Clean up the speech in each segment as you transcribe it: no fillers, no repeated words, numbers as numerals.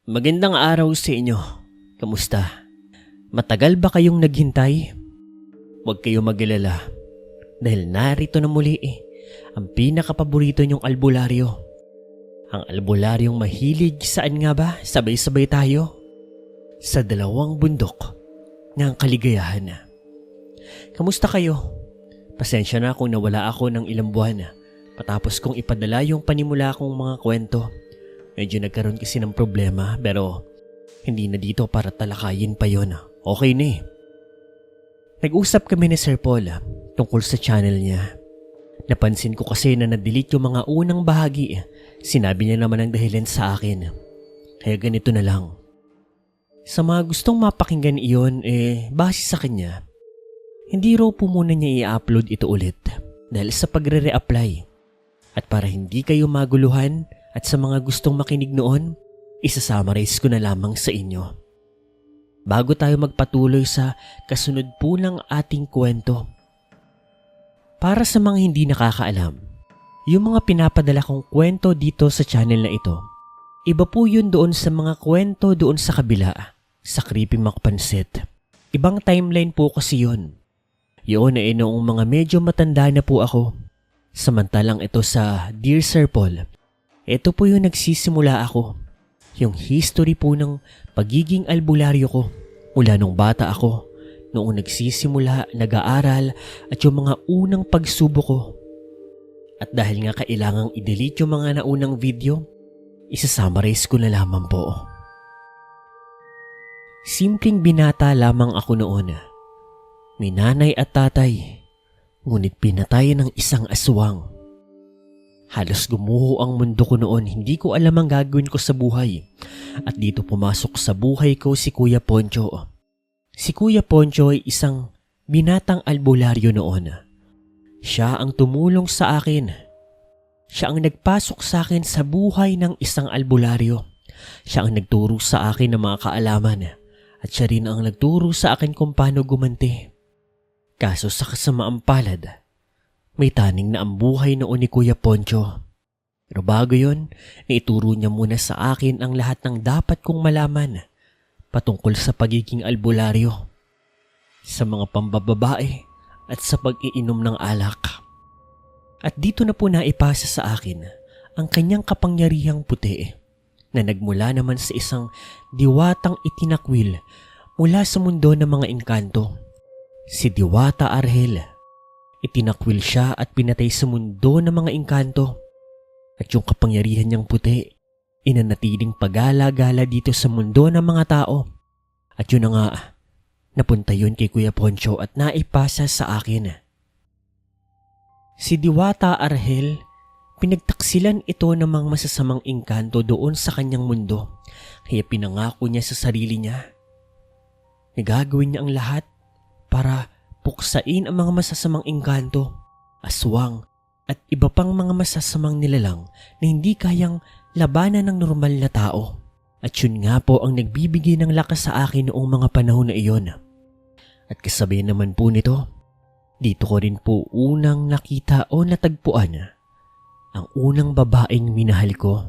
Magandang araw sa inyo. Kamusta? Matagal ba kayong naghintay? Huwag kayong mag-alala dahil narito na muli ang pinakapaborito niyong albularyo. Ang albularyong mahilig saan nga ba sabay-sabay tayo? Sa dalawang bundok ng kaligayahan. Kamusta kayo? Pasensya na kung nawala ako ng ilang buwan matapos kong ipadala yung panimula kong mga kwento. Medyo nagkaroon kasi ng problema pero hindi na dito para talakayin pa yon. Okay na Nag-usap kami ni Sir Paul tungkol sa channel niya. Napansin ko kasi na na-delete yung mga unang bahagi. Sinabi niya naman ang dahilan sa akin. Kaya ganito na lang. Sa mga gustong mapakinggan iyon base sa kanya, hindi raw po muna niya i-upload ito ulit dahil sa pagre-reapply. At para hindi kayo maguluhan, at sa mga gustong makinig noon, isa-summarize ko na lamang sa inyo. Bago tayo magpatuloy sa kasunod po ng ating kwento. Para sa mga hindi nakakaalam, yung mga pinapadala kong kwento dito sa channel na ito, iba po yun doon sa mga kwento doon sa kabila, sa Creepy Macpansit. Ibang timeline po kasi yun. Yun noong mga medyo matanda na po ako. Samantalang ito sa Dear Sir Paul, ito po yung nagsisimula ako. Yung history po ng pagiging albularyo ko mula nung bata ako, noong nagsisimula, nag-aaral at yung mga unang pagsubok ko. At dahil nga kailangang i-delete yung mga naunang video, isa-summarize ko na lamang po. Simpleng binata lamang ako noon. May nanay at tatay, ngunit pinatay ng isang aswang. Halos gumuho ang mundo ko noon, hindi ko alam ang gagawin ko sa buhay. At dito pumasok sa buhay ko si Kuya Poncho. Si Kuya Poncho ay isang binatang albularyo noon. Siya ang tumulong sa akin. Siya ang nagpasok sa akin sa buhay ng isang albularyo. Siya ang nagturo sa akin ng mga kaalaman. At siya rin ang nagturo sa akin kung paano gumanti. Kaso sa kasamaang palad, may taning na ang buhay noon ni Kuya Poncho. Pero bago yon, naituro niya muna sa akin ang lahat ng dapat kong malaman patungkol sa pagiging albularyo, sa mga pambababae at sa pag-iinom ng alak. At dito na po naipasa sa akin ang kanyang kapangyarihang puti na nagmula naman sa isang diwatang itinakwil mula sa mundo ng mga engkanto, si Diwata Argel. Itinakwil siya at pinatay sa mundo ng mga engkanto. At yung kapangyarihan niyang puti, inanatiling pagala-gala dito sa mundo ng mga tao. At yun na nga, napunta yun kay Kuya Poncho at naipasa sa akin. Si Diwata Argel, pinagtaksilan ito ng mga masasamang engkanto doon sa kanyang mundo. Kaya pinangako niya sa sarili niya. Nagagawin niya ang lahat para puksain ang mga masasamang engkanto, aswang, at iba pang mga masasamang nilalang na hindi kayang labanan ng normal na tao. At yun nga po ang nagbibigay ng lakas sa akin noong mga panahon na iyon. At kasabay naman po nito, dito ko rin po unang nakita o natagpuan ang unang babaeng minahal ko.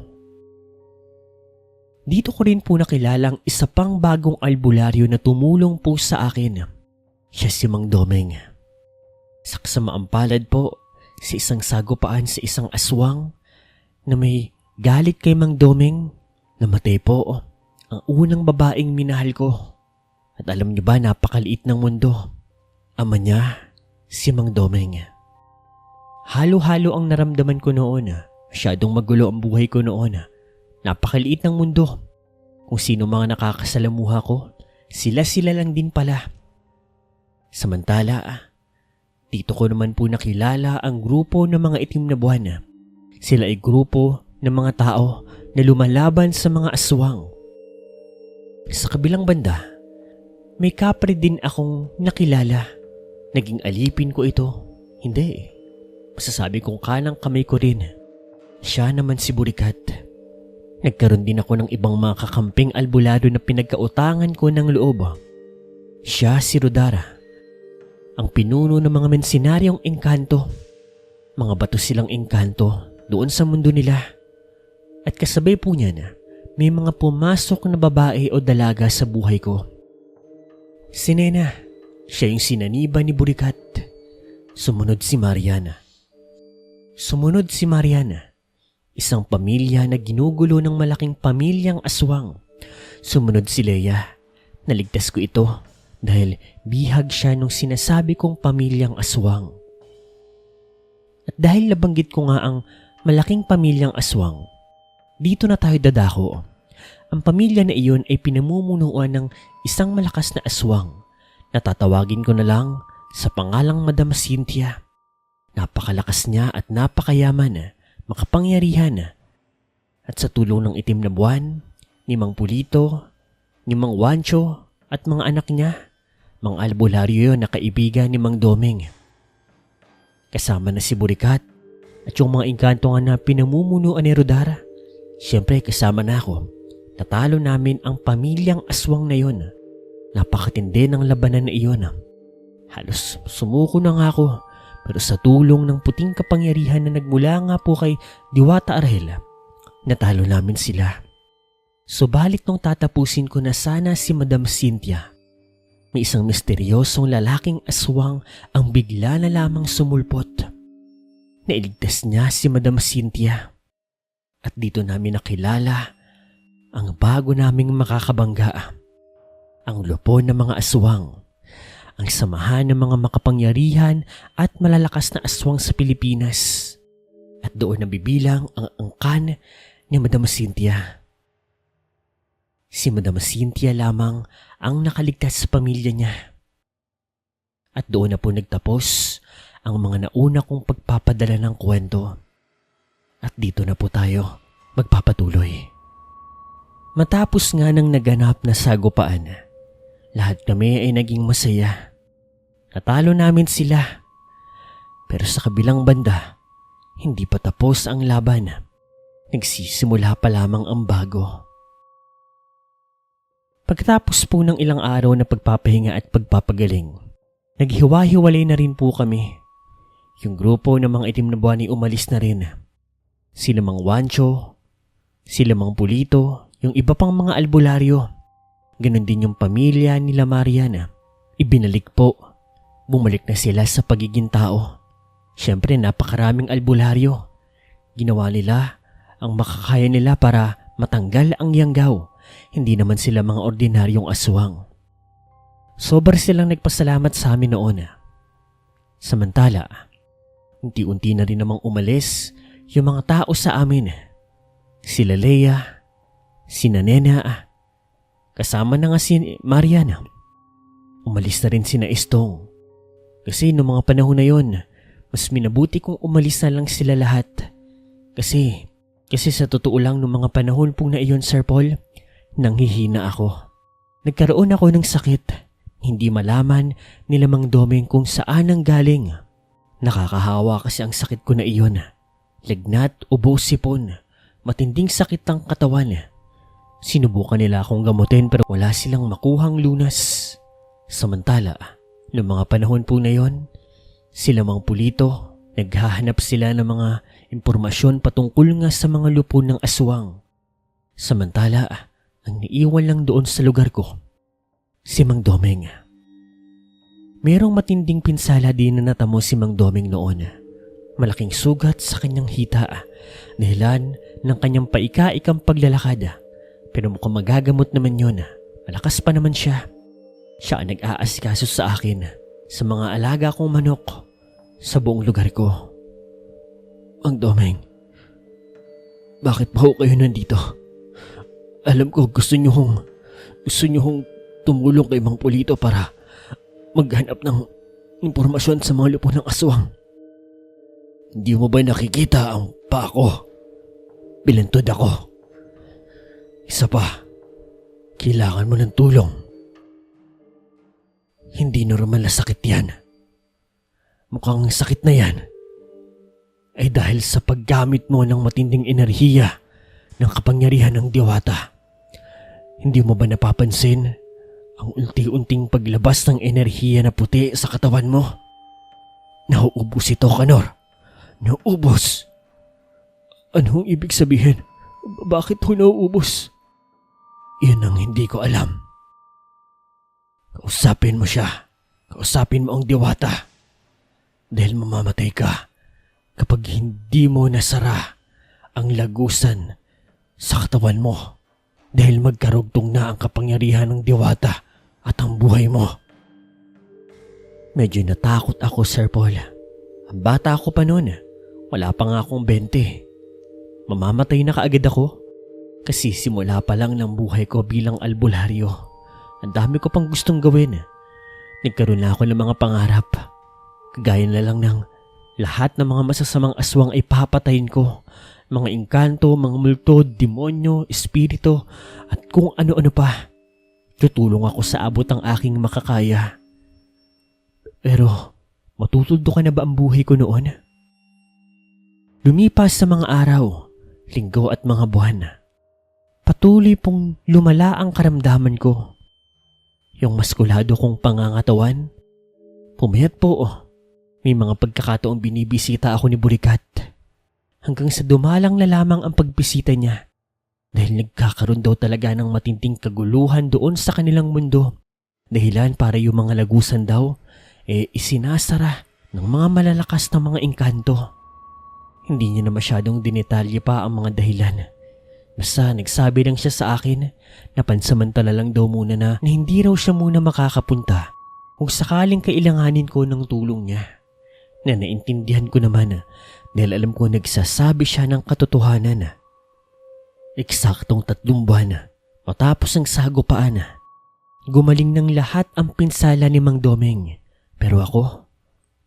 Dito ko rin po nakilala ang isa pang bagong albularyo na tumulong po sa akin. Siya si Mang Domeng. Sa kasamaang palad po, sa isang sagupaan sa isang aswang na may galit kay Mang Domeng, namatay po ang unang babaeng minahal ko. At alam niyo ba, napakaliit ng mundo. Ama niya, si Mang Domeng. Halo-halo ang naramdaman ko noon. Masyadong magulo ang buhay ko noon. Napakaliit ng mundo. Kung sino mga nakakasalamuha ko, sila-sila lang din pala. Samantala, dito ko naman po nakilala ang grupo ng mga itim na buwan. Sila ay grupo ng mga tao na lumalaban sa mga aswang. Sa kabilang banda, may kapre din akong nakilala. Naging alipin ko ito. Hindi. Masasabi kong kanang kamay ko rin. Siya naman si Burikat. Nagkaroon din ako ng ibang mga kakamping albulado na pinagkautangan ko ng loob. Siya si Rodara, ang pinuno ng mga mensenaryong engkanto. Mga bato silang engkanto doon sa mundo nila. At kasabay po niya na may mga pumasok na babae o dalaga sa buhay ko. Si Nena, siya yung sinaniba ni Burikat. Sumunod si Mariana. Isang pamilya na ginugulo ng malaking pamilyang aswang. Sumunod si Leia. Naligtas ko ito dahil bihag siya nung sinasabi kong pamilyang aswang. At dahil nabanggit ko nga ang malaking pamilyang aswang, dito na tayo dadako. Ang pamilya na iyon ay pinamumunuan ng isang malakas na aswang na tatawagin ko na lang sa pangalang Madam Cynthia. Napakalakas niya at napakayaman, makapangyarihan. At sa tulong ng itim na buwan, ni Mang Pulito, ni Mang Wancho at mga anak niya, mga albularyo yun na kaibigan ni Mang Doming. Kasama na si Burikat at yung mga engkanto nga na pinamumunuan ni Rodara. Siyempre kasama na ako. Natalo namin ang pamilyang aswang na yun. Napakatindi ng labanan na iyon. Halos sumuko na nga ako, pero sa tulong ng puting kapangyarihan na nagmula nga po kay Diwata Arhel, natalo namin sila. Subalit nung tatapusin ko na sana si Madam Cynthia, may isang misteryosong lalaking aswang ang bigla na lamang sumulpot. Nailigtas niya si Madam Cynthia. At dito namin nakilala ang bago naming makakabangga. Ang lupon ng mga aswang. Ang samahan ng mga makapangyarihan at malalakas na aswang sa Pilipinas. At doon nabibilang ang angkan ni Madam Cynthia. Si Madam Cynthia lamang ang nakaligtas sa pamilya niya. At doon na po nagtapos ang mga nauna kong pagpapadala ng kwento. At dito na po tayo magpapatuloy. Matapos nga ng naganap na sagupaan, lahat kami ay naging masaya. Natalo namin sila. Pero sa kabilang banda, hindi pa tapos ang laban. Nagsisimula pa lamang ang bago. Pagkatapos po ng ilang araw na pagpapahinga at pagpapagaling, naghiwa-hiwalay na rin po kami. Yung grupo ng mga itim na buwan ay umalis na rin. Sila Mang Wancho, sila Mang Pulito, yung iba pang mga albularyo. Ganon din yung pamilya nila Mariana. Ibinalik po. Bumalik na sila sa pagiging tao. Siyempre napakaraming albularyo. Ginawa nila ang makakaya nila para matanggal ang yanggaw. Hindi naman sila mga ordinaryong aswang. Sobra silang nagpasalamat sa amin noon. Samantala, unti-unti na rin namang umalis yung mga tao sa amin. Sila Leia, sina Nena, kasama na nga si Mariana. Umalis na rin sina Estong. Kasi noong mga panahon na yon, mas minabuti kung umalis na lang sila lahat. Kasi sa totoo lang noong mga panahon pong na iyon, Sir Paul, nanghihina ako. Nagkaroon ako ng sakit. Hindi malaman nila Mang Doming kung saan ang galing. Nakakahawa kasi ang sakit ko na iyon. Lagnat, ubo, sipon. Matinding sakit ng katawan. Sinubukan nila akong gamutin pero wala silang makuhang lunas. Samantala, noong mga panahon po na yon, sila Mang Pulito, naghahanap sila ng mga impormasyon patungkol nga sa mga lupon ng aswang. Samantala, ang naiwan lang doon sa lugar ko, si Mang Doming. Merong matinding pinsala din na natamo si Mang Doming noon. Malaking sugat sa kanyang hita, dahilan ng kanyang paika-ikang paglalakad. Pero mukhang magagamot naman yun. Malakas pa naman siya. Siya ang nag-aasikaso sa akin, sa mga alaga kong manok, sa buong lugar ko. Mang Doming, bakit ba kayo nandito? Alam ko gusto niyo hong tumulong kay Mang Pulito para maghanap ng impormasyon sa mga lupon ng aswang. Hindi mo ba nakikita ang paa ko? Bilantod ako. Isa pa, kailangan mo ng tulong. Hindi normal na sakit yan. Mukhang sakit na yan ay dahil sa paggamit mo ng matinding enerhiya ng kapangyarihan ng Diwata. Hindi mo ba napapansin ang unti-unting paglabas ng enerhiya na puti sa katawan mo? Nauubos ito, Kanor. Nauubos. Anong ibig sabihin? Bakit ho nauubos? Yan ang hindi ko alam. Kausapin mo siya. Kausapin mo ang diwata. Dahil mamamatay ka kapag hindi mo nasara ang lagusan sa katawan mo. Dahil magkarugtong na ang kapangyarihan ng diwata at ang buhay mo. Medyo natakot ako, Sir Paul. Ang bata ako pa noon. Wala pa nga akong 20. Mamamatay na kaagad ako. Kasi simula pa lang ng buhay ko bilang albularyo. Ang dami ko pang gustong gawin. Nagkaroon na ako ng mga pangarap. Kagaya na lang ng lahat ng mga masasamang aswang ay papatayin ko. Mga engkanto, mga multo, demonyo, espiritu, at kung ano-ano pa. Tutulong ako sa abot ng aking makakaya. Pero, matutundo ka na ba ang buhay ko noon? Lumipas sa mga araw, linggo at mga buwan. Patuloy pong lumala ang karamdaman ko. Yung maskulado kong pangangatawan, pumayat po. May mga pagkakataong binibisita ako ni Burikat. Hanggang sa dumalang na lamang ang pagbisita niya. Dahil nagkakaroon daw talaga ng matinding kaguluhan doon sa kanilang mundo. Dahilan para yung mga lagusan daw, isinasara ng mga malalakas na mga engkanto. Hindi niya na masyadong dinetalye pa ang mga dahilan. Basta nagsabi lang siya sa akin na pansamantala lang daw muna na hindi raw siya muna makakapunta kung sakaling kailanganin ko ng tulong niya. Na naintindihan ko naman dahil alam ko nagsasabi siya ng katotohanan. Eksaktong 3 buwan matapos ang sagupaan, gumaling ng lahat ang pinsala ni Mang Domeng. Pero ako,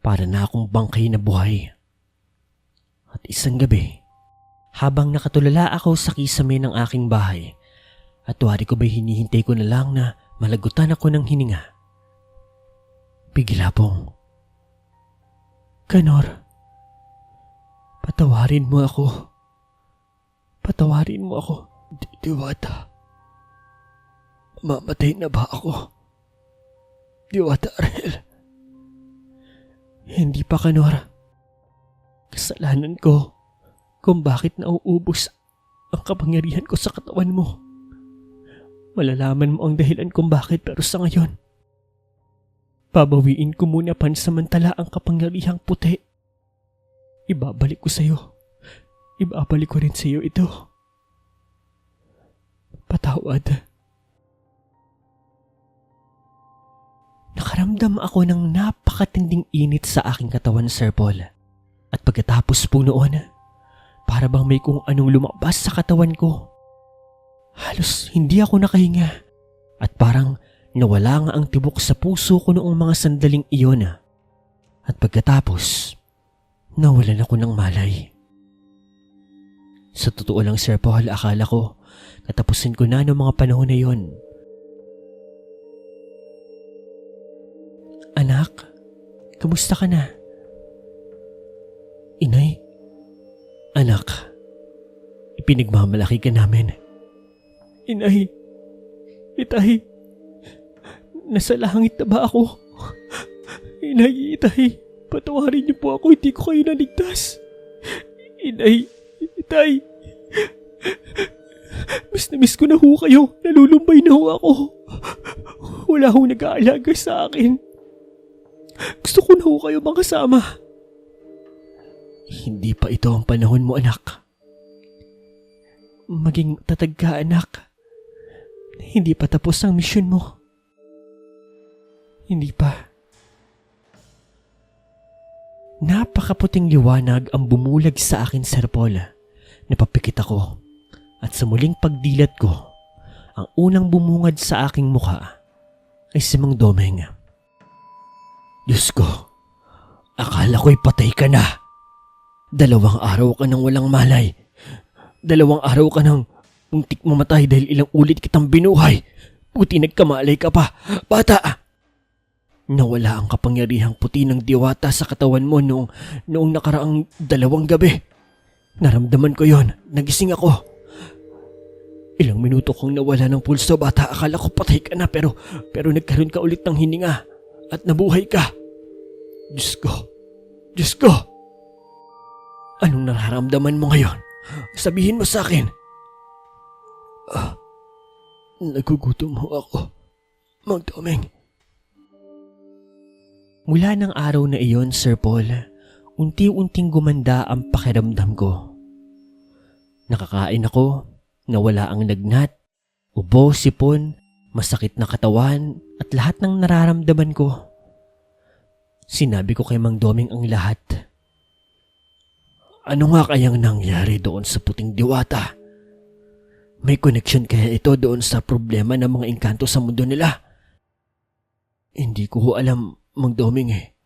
para na akong bangkay na buhay. At isang gabi, habang nakatulala ako sa kisame ng aking bahay, at wari ko ba'y hinihintay ko na lang na malagutan ako ng hininga. Bigla pong, Kanor, patawarin mo ako. Patawarin mo ako. Diwata, mamatay na ba ako? Diwata Ariel. Hindi pa, Kanor. Kasalanan ko kung bakit nauubos ang kapangyarihan ko sa katawan mo. Malalaman mo ang dahilan kung bakit, pero sa ngayon, babawiin ko muna pansamantala ang kapangyarihang puti. Ibabalik ko sa'yo. Ibabalik ko rin sa'yo ito. Patawad. Nakaramdam ako ng napakatinding init sa aking katawan, Sir Paul. At pagkatapos po noon, para bang may kung anong lumabas sa katawan ko. Halos hindi ako nakahinga. At parang nawala nga ang tibok sa puso ko noong mga sandaling iyon. At pagkatapos, nawalan ako ng malay. Sa totoo lang, Sir Paul, akala ko katapusin ko na noong mga panahon na yon. Anak, kamusta ka na? Inay, anak, ipinagmamalaki ka namin. Inay, itay, nasa langit na ba ako? Inay, itay, patawarin niyo po ako, hindi ko kayo naligtas. Inay, itay, miss na miss ko na ho kayo, nalulumbay na ho ako. Wala ho nag-aalaga sa akin. Gusto ko na ho kayo makasama. Hindi pa ito ang panahon mo, anak. Maging tatag ka, anak. Hindi pa tapos ang misyon mo. Hindi pa. Napakaputing liwanag ang bumulag sa akin, Sir Paul. Napapikit ako. At sa muling pagdilat ko, ang unang bumungad sa aking mukha ay si Mang Domeng. Diyos ko, akala ko'y patay ka na. 2 araw ka nang walang malay. 2 araw ka nang muntik mamatay dahil ilang ulit kitang binuhay. Buti nagkamalay ka pa, bata. Nawala ang kapangyarihang puti ng diwata sa katawan mo noong nakaraang 2 gabi. Naramdaman ko yon, nagising ako. Ilang minuto kong nawala ng pulso, bata. Akala ko patay ka na pero nagkaroon ka ulit ng hininga at nabuhay ka. Diyos ko, Diyos ko. Anong nararamdaman mo ngayon? Sabihin mo sa akin. Nagugutom ho ako, Mang Doming. Mula ng araw na iyon, Sir Paul, unti-unting gumanda ang pakiramdam ko. Nakakain ako na wala ang lagnat, ubo, sipon, masakit na katawan at lahat ng nararamdaman ko. Sinabi ko kay Mang Doming ang lahat. Ano nga kayang nangyari doon sa puting diwata? May connection kaya ito doon sa problema ng mga engkanto sa mundo nila? Hindi ko ho alam, Mang Doming eh.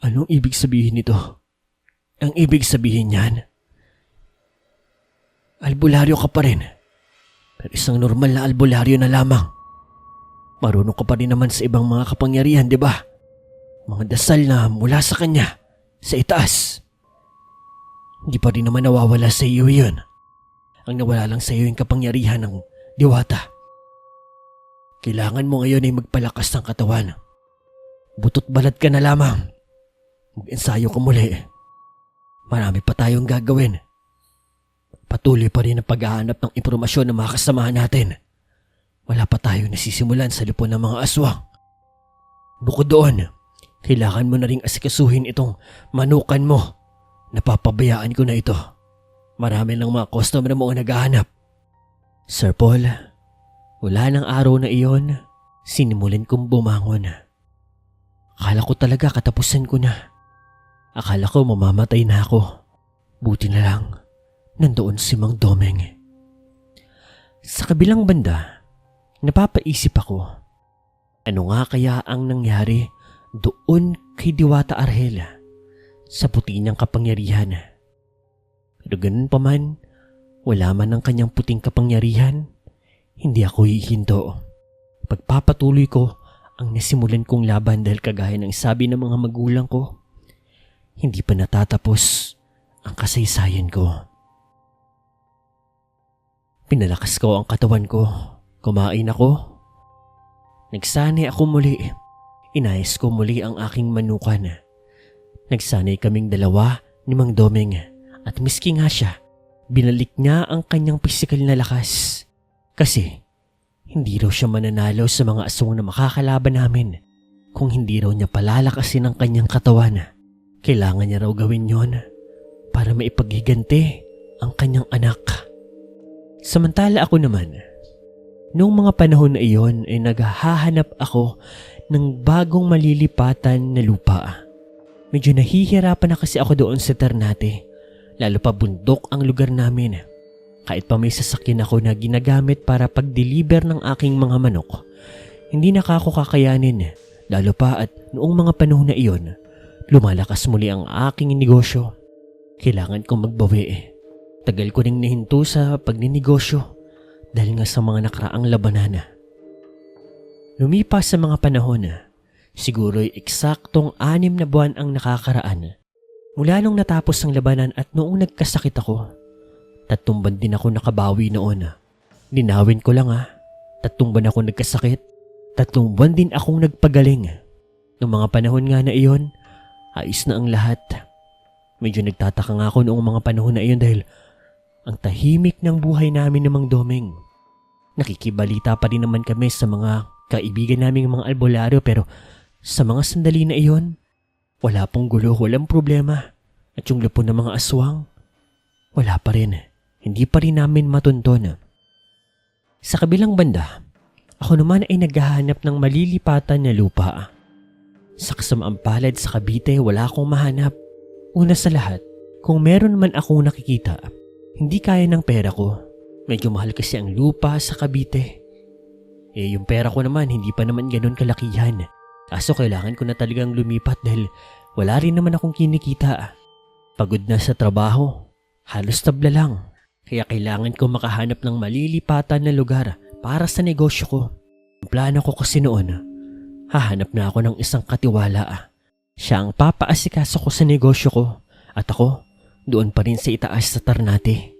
Anong ibig sabihin nito? Ang ibig sabihin niyan, albularyo ka pa rin. Pero isang normal na albularyo na lamang. Marunong ka pa rin naman sa ibang mga kapangyarihan, di ba? Mga dasal na mula sa kanya, sa itaas. Hindi pa rin naman nawawala sa iyo yun. Ang nawala lang sa iyo yung kapangyarihan ng diwata. Kailangan mo ngayon ay magpalakas ng katawan. Butot balad ka na lamang. Mag-ensayo ka muli. Marami pa tayong gagawin. Patuloy pa rin ang paghahanap ng impormasyon ng mga kasamahan natin. Wala pa tayong nasisimulan sa lupon ng mga aswang. Bukod doon, kailangan mo na ring asikasuhin itong manukan mo. Napapabayaan ko na ito. Marami ng mga customer mo ang naghahanap. Sir Paul, wala ng araw na iyon, sinimulan kong bumangon. Akala ko talaga katapusan ko na. Akala ko mamamatay na ako. Buti na lang, nandoon si Mang Doming. Sa kabilang banda, napapaisip ako. Ano nga kaya ang nangyari doon kay Diwata Argel sa puti niyang kapangyarihan? Pero ganun pa man, wala man ang kanyang puting kapangyarihan, hindi ako hihinto. Pagpapatuloy ko ang nasimulan kong laban dahil kagaya ng sabi ng mga magulang ko, hindi pa natatapos ang kasaysayan ko. Pinalakas ko ang katawan ko, kumain ako. Nagsanay ako muli, inayos ko muli ang aking manukan. Nagsanay kaming dalawa ni Mang Doming at miski nga siya, binalik niya ang kanyang pisikal na lakas. Kasi hindi raw siya mananalo sa mga aswang na makakalaban namin kung hindi raw niya palalakasin ang kanyang katawan. Kailangan niya raw gawin yon para maipaghiganti ang kanyang anak. Samantala ako naman, noong mga panahon na iyon ay naghahanap ako ng bagong malilipatan na lupa. Medyo nahihirapan na kasi ako doon sa Ternate, lalo pa bundok ang lugar namin. Kahit pa may sasakyan ako na ginagamit para pag-deliver ng aking mga manok, hindi na ako kakayanin, lalo pa at noong mga panahon na iyon, lumalakas muli ang aking negosyo. Kailangan kong magbawi. Tagal ko ring nahinto sa pagninegosyo dahil nga sa mga nakaraang labanan. Lumipas sa mga panahon, siguro'y eksaktong 6 na buwan ang nakakaraan. Mula nung natapos ang labanan at noong nagkasakit ako, 3 buwan din ako nakabawi noon. Linawin ko lang 3 buwan ako nagkasakit, 3 buwan din akong nagpagaling. Noong mga panahon nga na iyon, ayos na ang lahat. Medyo nagtataka nga ako noong mga panahon na iyon dahil ang tahimik ng buhay namin ng Mang Doming. Nakikibalita pa rin naman kami sa mga kaibigan naming mga albularyo pero sa mga sandali na iyon, wala pong gulo, walang problema. At yung lupon ng mga aswang, wala pa rin. Hindi pa rin namin matunton. Sa kabilang banda, ako naman ay naghahanap ng malilipatan na lupa. Sa kasamaang palad sa Cavite, wala akong mahanap. Una sa lahat, kung meron man akong nakikita, hindi kaya ng pera ko. Medyo mahal kasi ang lupa sa Cavite. Yung pera ko naman, hindi pa naman ganun kalakihan. Kaso kailangan ko na talagang lumipat dahil wala rin naman akong kinikita. Pagod na sa trabaho, halos tabla lang. Kaya kailangan ko makahanap ng malilipatan na lugar para sa negosyo ko. Ang plano ko kasi noon, hahanap na ako ng isang katiwala. Siya ang papaasikaso ko sa negosyo ko at ako doon pa rin sa itaas sa Ternate.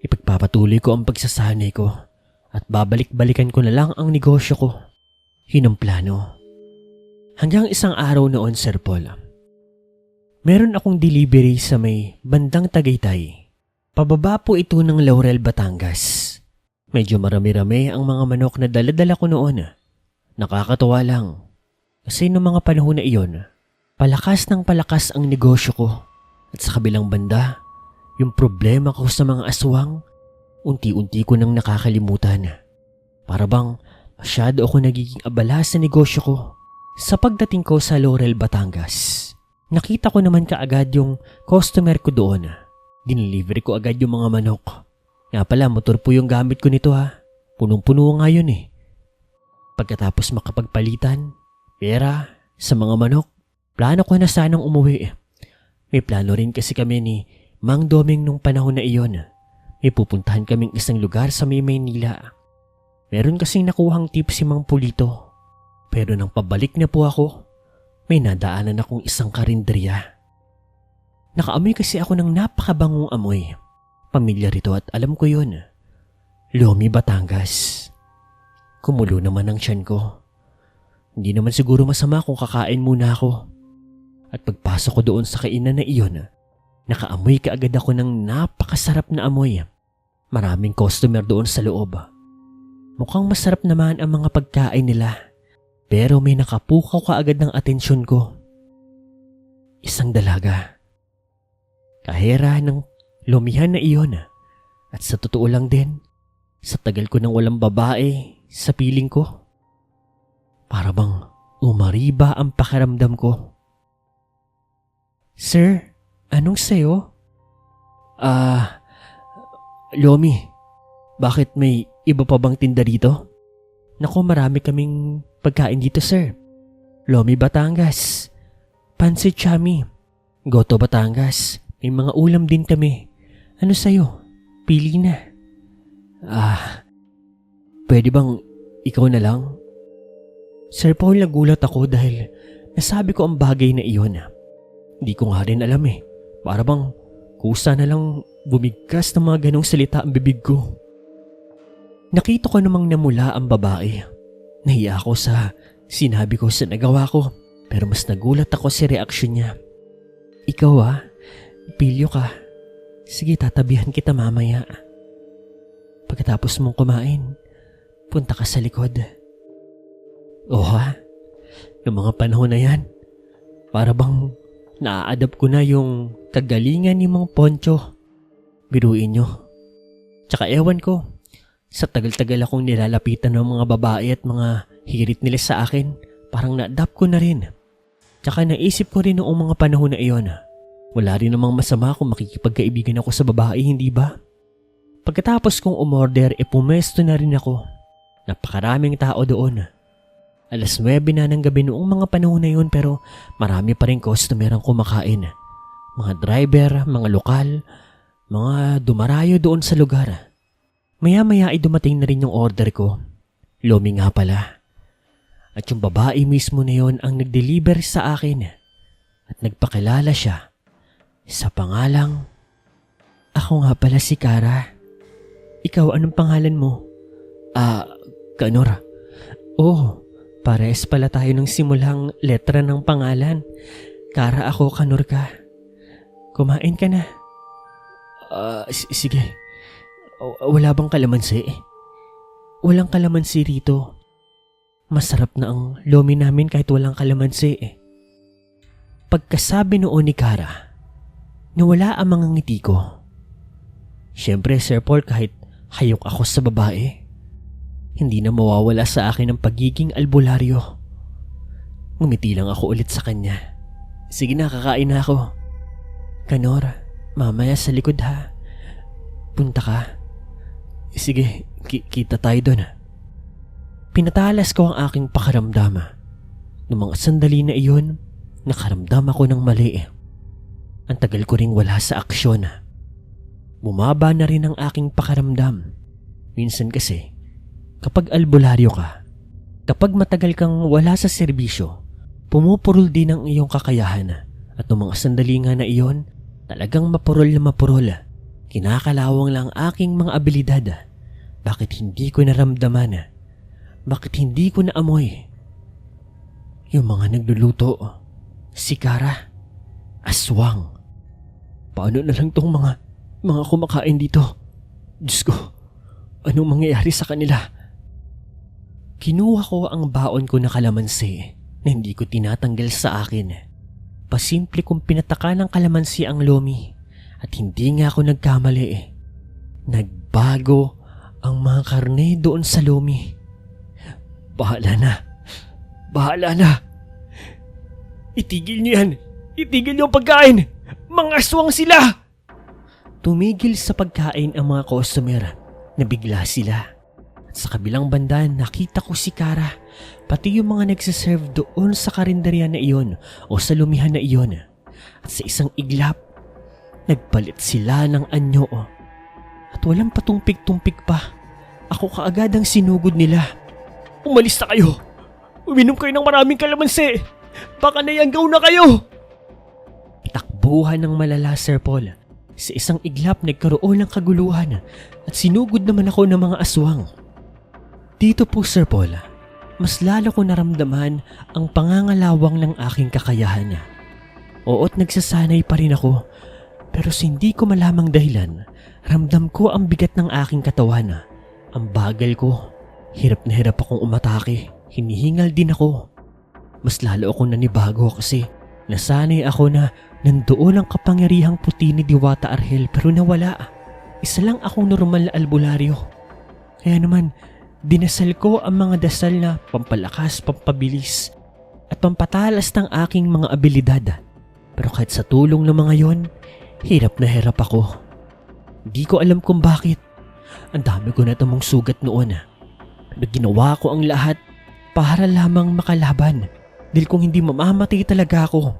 Ipagpapatuloy ko ang pagsasanay ko at babalik-balikan ko na lang ang negosyo ko. Yun ang plano. Hanggang isang araw noon, Sir Paul, meron akong delivery sa may bandang Tagaytay. Pababa po ito ng Laurel, Batangas. Medyo marami-rami ang mga manok na dala-dala ko noon. Nakakatuwa lang. Kasi noong mga panahon na iyon, palakas ng palakas ang negosyo ko. At sa kabilang banda, yung problema ko sa mga aswang, unti-unti ko nang nakakalimutan. Para bang masyado ako nagiging abala sa negosyo ko. Sa pagdating ko sa Laurel, Batangas, nakita ko naman kaagad yung customer ko doon. Dinelivery ko agad yung mga manok. Nga pala, motor po yung gamit ko nito ha. Punong-puno nga yun eh. Pagkatapos makapagpalitan, pera, sa mga manok, plano ko na sanang umuwi. May plano rin kasi kami ni Mang Doming nung panahon na iyon. May pupuntahan kaming isang lugar sa Maynila. Meron kasing nakuhang tip si Mang Pulito. Pero nang pabalik na po ako, may nadaanan akong isang karinderya. Nakaamoy kasi ako ng napakabangong amoy. Pamilyar ito at alam ko yun. Lomi, Batangas. Kumulo naman ang tiyan ko. Hindi naman siguro masama kung kakain muna ako. At pagpasok ko doon sa kainan na iyon, nakaamoy kaagad ako ng napakasarap na amoy. Maraming customer doon sa loob. Mukhang masarap naman ang mga pagkain nila. Pero may nakapukaw kaagad ng atensyon ko. Isang dalaga. Kahera ng lumihan na iyon. At sa totoo lang din, sa tagal ko nang walang babae sa piling ko, para bang umariba ang pakiramdam ko. Sir, anong sayo? Lomi, bakit may iba pa bang tinda dito? Naku, marami kaming pagkain dito, sir. Lomi, Batangas. Pansit Chami. Goto, Batangas. May mga ulam din kami. Ano sa'yo? Pili na. Pwede bang ikaw na lang? Sir Paul, nagulat ako dahil nasabi ko ang bagay na iyon. Hindi ko nga rin alam eh. Para bang kusa na lang bumigkas ng mga ganong salita ang bibig ko. Nakita ko namang namula ang babae. Nahiya ako sa sinabi ko sa nagawa ko. Pero mas nagulat ako sa reaksyon niya. Ikaw pilyo ka. Sige, tatabihan kita mamaya. Pagkatapos mong kumain, punta ka sa likod. Yung mga panahon na yan, para bang naa-adapt ko na yung kagalingan ni Mang Poncho. Biruin nyo. Tsaka ewan ko, sa tagal-tagal akong nilalapitan ng mga babae at mga hirit nila sa akin, parang na-adapt ko na rin. Tsaka naisip ko rin noong mga panahon na iyon, wala rin namang masama kung makikipagkaibigan ako sa babae, hindi ba? Pagkatapos kong umorder, pumesto na rin ako. Napakaraming tao doon. 9:00 na ng gabi noong mga panahon na yun pero marami pa rin customer ang kumakain. Mga driver, mga lokal, mga dumarayo doon sa lugar. Maya-maya ay dumating na rin yung order ko. Lomi nga pala. At yung babae mismo na yun ang nag-deliver sa akin. At nagpakilala siya. Sa pangalang, ako nga pala si Kara. Ikaw, anong pangalan mo? Kanor. Pares pala tayo ng simulang letra ng pangalan. Kara ako, Kanor ka. Kumain ka na. Sige. Wala bang kalamansi? Walang kalamansi rito. Masarap na ang lomi namin kahit walang kalamansi. Pagkasabi noon ni Kara, nawala ang mga ngiti ko. Siyempre, Sir Paul, kahit hayok ako sa babae, hindi na mawawala sa akin ang pagiging albularyo. Ngumiti lang ako ulit sa kanya. Sige na, kakain na ako. Kanor, mamaya sa likod ha. Punta ka. Sige, kita tayo doon. Pinatalas ko ang aking pakaramdam. Noong mga sandali na iyon, nakaramdam ako ng mali. Ang tagal ko ring wala sa aksyon. Bumaba na rin ang aking pakaramdam. Minsan kasi, kapag albularyo ka, kapag matagal kang wala sa serbisyo, pumupurol din ang iyong kakayahan. At noong mga sandali nga na iyon, talagang mapurol na mapurol. Kinakalawang lang aking mga abilidad. Bakit hindi ko naramdaman? Bakit hindi ko naamoy? Yung mga nagluluto, si Kara, aswang. Paano na lang tong mga kumakain dito? Diyos ko, Anong mangyayari sa kanila? Kinuha ko ang baon ko na kalamansi na hindi ko tinatanggal sa akin. Pasimple kong pinataka ng kalamansi ang lomi at hindi nga ako nagkamali. Nagbago ang mga karne doon sa lomi. Bahala na. Bahala na. Itigil niyo yan. Itigil niyo ang pagkain. Mga aswang sila. Tumigil sa pagkain ang mga customer. Nabigla sila. At sa kabilang banda nakita ko si Kara. Pati yung mga nagsiserve doon sa karinderya na iyon o sa lumihan na iyon. At sa isang iglap, nagpalit sila ng anyo. At walang patumpik-tumpik pa. Ako kaagad ang sinugod nila. Umalis na kayo! Uminom kayo ng maraming kalamansi! Baka nayanggaw na kayo! Takbuhan ng malala, Sir Paul. Sa isang iglap nagkaroon ng kaguluhan at sinugod naman ako ng mga aswang. Dito po, Sir Paul, mas lalo ko naramdaman ang pangangalawang ng aking kakayahan. Oo't nagsasanay pa rin ako, pero hindi ko malamang dahilan. Ramdam ko ang bigat ng aking katawan. Ang bagal ko. Hirap na hirap akong umatake. Hinihingal din ako. Mas lalo akong nanibago kasi nasanay ako na nandoon ang kapangyarihang puti ni Diwata Argel pero nawala. Isa lang akong normal na albularyo. Kaya naman, dinasal ko ang mga dasal na pampalakas, pampabilis at pampatalas ng aking mga abilidad. Pero kahit sa tulong ng mga yon, hirap na hirap ako. Di ko alam kung bakit. Ang dami ko na tamang sugat noon. Pero ginawa ko ang lahat para lamang makalaban. Dahil kung hindi mamamatay talaga ako.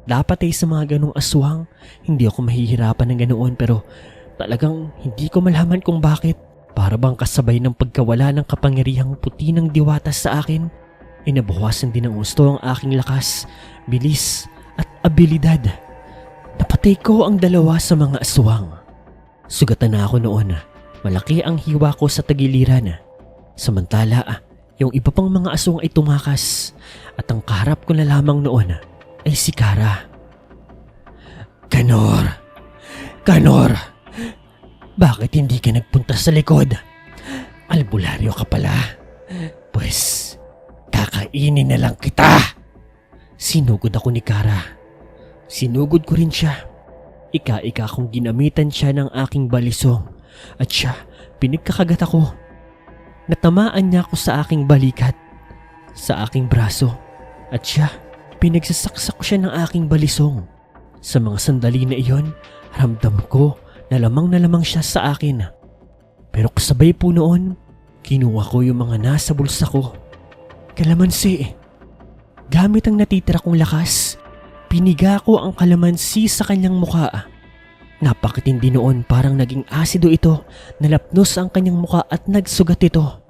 Dapat ay sa mga ganong aswang, hindi ako mahihirapan ng ganoon pero talagang hindi ko malaman kung bakit. Para bang kasabay ng pagkawala ng kapangyarihang puti ng diwata sa akin, inabawasan din ng gusto ang aking lakas, bilis at abilidad. Napatay ko ang dalawa sa mga aswang. Sugatan na ako noon. Malaki ang hiwa ko sa tagiliran. Samantala, yung iba pang mga aswang ay tumakas at ang kaharap ko na lamang noon ay si Kara. Kanor! Kanor! Bakit hindi ka nagpunta sa likod? Albularyo ka pala. Pues, kakainin na lang kita. Sinugod ako ni Kara. Sinugod ko rin siya. Ika-ika kong ginamitan siya ng aking balisong at siya pinagkakagat ako. Natamaan niya ako sa aking balikat, sa aking braso at siya pinagsasaksak siya ng aking balisong. Sa mga sandali na iyon, ramdam ko na lamang siya sa akin. Pero kasabay po noon, kinuha ko yung mga nasa bulsa ko. Kalamansi. Gamit ang natitira kong lakas, piniga ko ang kalamansi sa kanyang mukha. Napakatindi noon, parang naging asido ito, nalapnos ang kanyang mukha at nagsugat ito.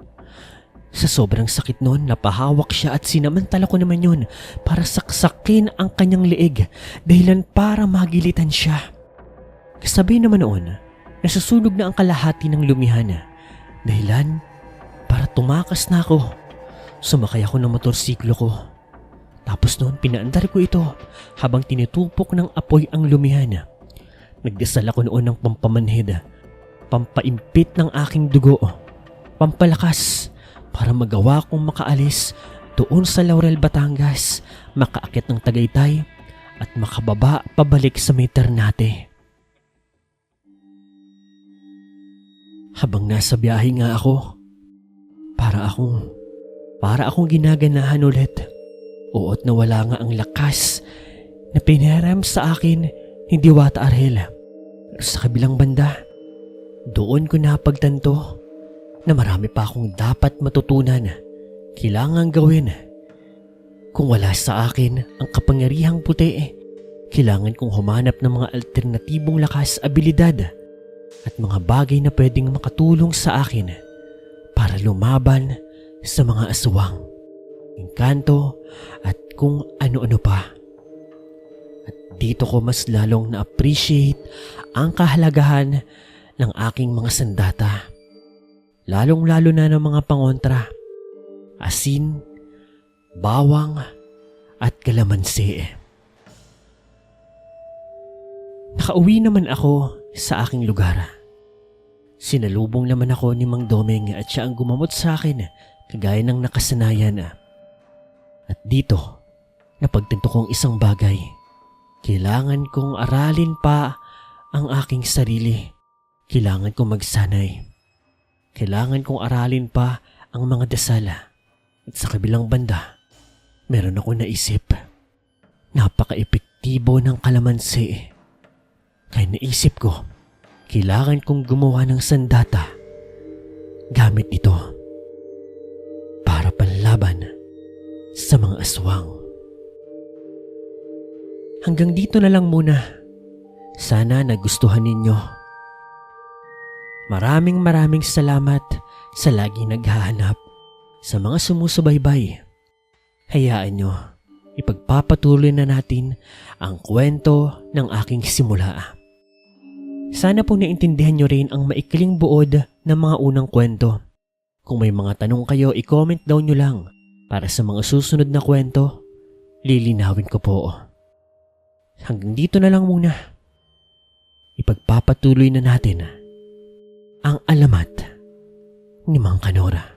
Sa sobrang sakit noon, napahawak siya at sinamantala ko naman yun para saksakin ang kanyang leeg dahilan para magilitan siya. Kasabay naman noon, nasusunog na ang kalahati ng lumihan dahilan para tumakas na ako. Sumakay ako ng motorsiklo ko. Tapos noon pinaandar ko ito habang tinutupok ng apoy ang lumihan. Nagdasal ako noon ng pampamanhid, pampaimpit ng aking dugo, pampalakas para magawa kong makaalis doon sa Laurel, Batangas, makaakyat ng Tagaytay at makababa pabalik sa may Ternate. Habang nasa biyahe nga ako, para akong ginaganahan ulit. Uot na wala nga ang lakas na pinaram sa akin ni Diwata Argel. Pero sa kabilang banda, doon ko napagtanto na marami pa akong dapat matutunan, kailangang gawin. Kung wala sa akin ang kapangyarihang puti, kailangan kong humanap ng mga alternatibong lakas, abilidad at mga bagay na pwedeng makatulong sa akin para lumaban sa mga aswang, engkanto at kung ano-ano pa. At dito ko mas lalong na-appreciate ang kahalagahan ng aking mga sandata. Lalong-lalo na ng mga pangontra, asin, bawang at kalamansi. Nakauwi naman ako sa aking lugar. Sinalubong naman ako ni Mang Domeng at siya ang gumamot sa akin kagaya ng nakasanayan. At dito, napagtanto kong isang bagay. Kailangan kong aralin pa ang aking sarili. Kailangan kong magsanay. Kailangan kong aralin pa ang mga dasal. At sa kabilang banda, meron ako naisip. Napaka-epektibo ng kalamansi. Kaya naisip ko, kailangan kong gumawa ng sandata gamit ito para panlaban sa mga aswang. Hanggang dito na lang muna. Sana nagustuhan ninyo. Maraming salamat sa laging naghahanap, sa mga sumusubaybay. Hayaan nyo, ipagpapatuloy na natin ang kwento ng aking simula. Sana po naintindihan nyo rin ang maikling buod ng mga unang kwento. Kung may mga tanong kayo, i-comment down nyo lang. Para sa mga susunod na kwento, lilinawin ko po. Hanggang dito na lang muna. Ipagpapatuloy na natin ang alamat ni Mang Kanora.